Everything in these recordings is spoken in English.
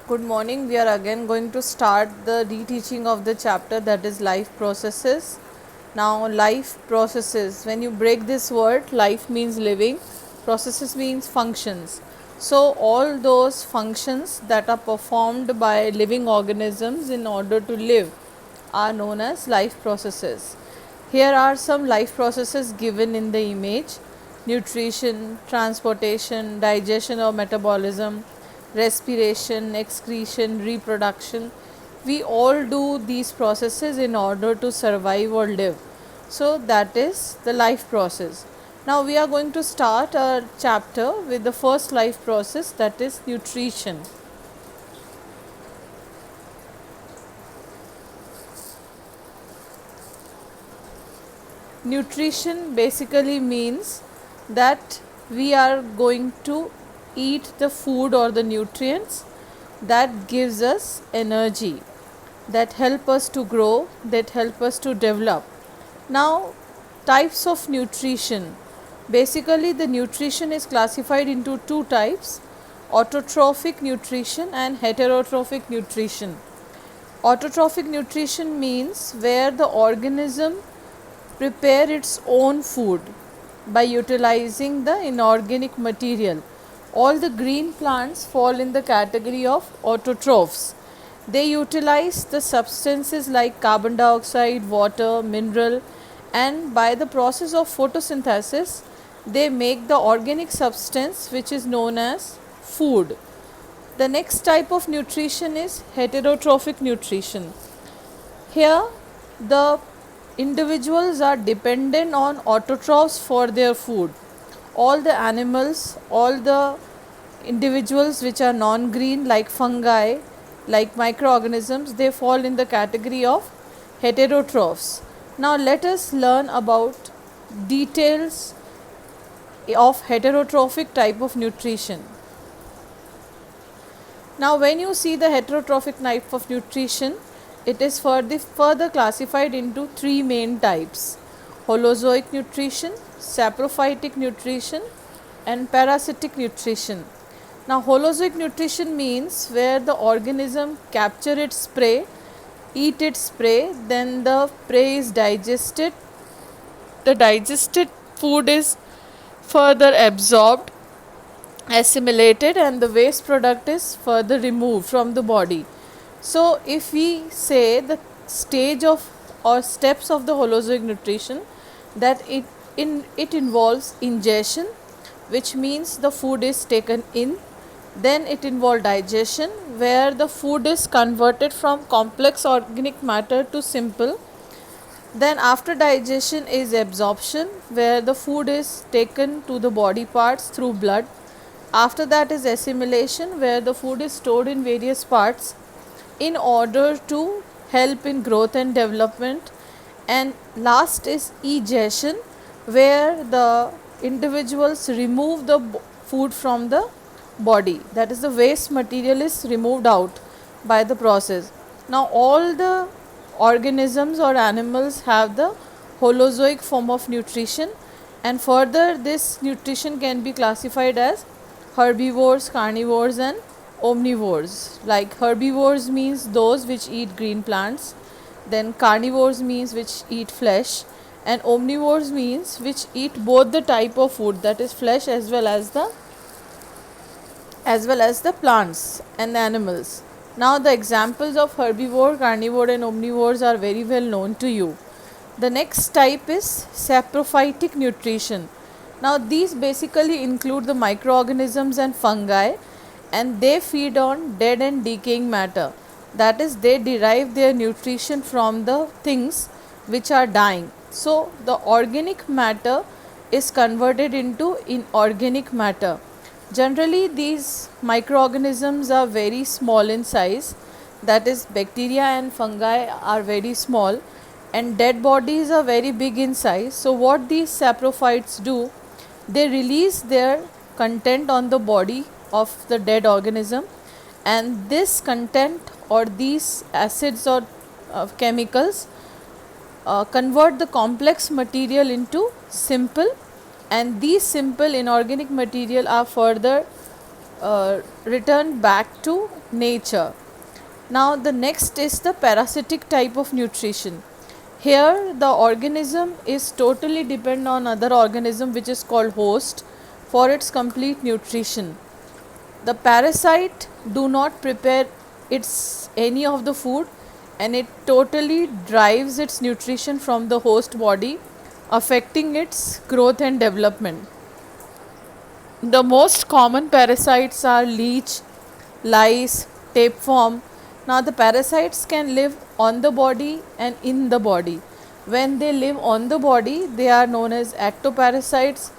Good morning. We are again going to start the reteaching of the chapter that is life processes. Now, life processes, when you break this word, life means living, processes means functions. So, all those functions that are performed by living organisms in order to live are known as life processes. Here are some life processes given in the image: nutrition, transportation, digestion or metabolism, respiration, excretion, reproduction. We all do these processes in order to survive or live. So, that is the life process. Now, we are going to start our chapter with the first life process, that is nutrition. Nutrition basically means that we are going to eat the food or the nutrients that gives us energy, that help us to grow, that help us to develop. Now, types of nutrition. Basically, the nutrition is classified into two types: autotrophic nutrition and heterotrophic nutrition. Autotrophic nutrition means where the organism prepare its own food by utilizing the inorganic material. All the green plants fall in the category of autotrophs. They utilize the substances like carbon dioxide, water, mineral, and by the process of photosynthesis, they make the organic substance which is known as food. The next type of nutrition is heterotrophic nutrition. Here, the individuals are dependent on autotrophs for their food. All the animals, all the individuals which are non-green like fungi, like microorganisms, they fall in the category of heterotrophs. Now let us learn about details of heterotrophic type of nutrition. Now when you see the heterotrophic type of nutrition, it is further classified into three main types: holozoic nutrition, saprophytic nutrition, and parasitic nutrition. Now, holozoic nutrition means where the organism capture its prey, eat its prey, then the prey is digested. The digested food is further absorbed, assimilated, and the waste product is further removed from the body. So, if we say the stage of or steps of the holozoic nutrition, that it involves ingestion, which means the food is taken in. Then it involves digestion, where the food is converted from complex organic matter to simple. Then after digestion is absorption, where the food is taken to the body parts through blood. After that is assimilation, where the food is stored in various parts in order to help in growth and development. And last is egestion, where the individuals remove the food from the body, that is the waste material is removed out by the process. Now all the organisms or animals have the holozoic form of nutrition, and further this nutrition can be classified as herbivores, carnivores, and omnivores. Like herbivores means those which eat green plants, then carnivores means which eat flesh, and omnivores means which eat both the type of food, that is flesh as well as the plants and the animals. Now the examples of herbivore, carnivore, and omnivores are very well known to you. The next type is saprophytic nutrition. Now these basically include the microorganisms and fungi, and they feed on dead and decaying matter. That is, they derive their nutrition from the things which are dying. So the organic matter is converted into inorganic matter. Generally, these microorganisms are very small in size, that is, bacteria and fungi are very small, and dead bodies are very big in size. So, what these saprophytes do, they release their content on the body of the dead organism, and this content or these acids or chemicals convert the complex material into simple, and these simple inorganic material are further return back to nature. Now the next is the parasitic type of nutrition. Here the organism is totally dependent on other organism which is called host for its complete nutrition. The parasite do not prepare its any of the food, and it totally drives its nutrition from the host body, affecting its growth and development. The most common parasites are leech, lice, tapeworm. Now the parasites can live on the body and in the body. When they live on the body, they are known as ectoparasites.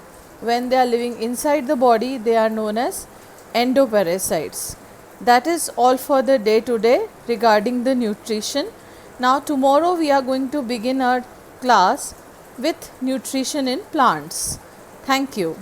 When they are living inside the body, they are known as endoparasites. That is all for the day today regarding the nutrition. Now tomorrow we are going to begin our class with nutrition in plants. Thank you.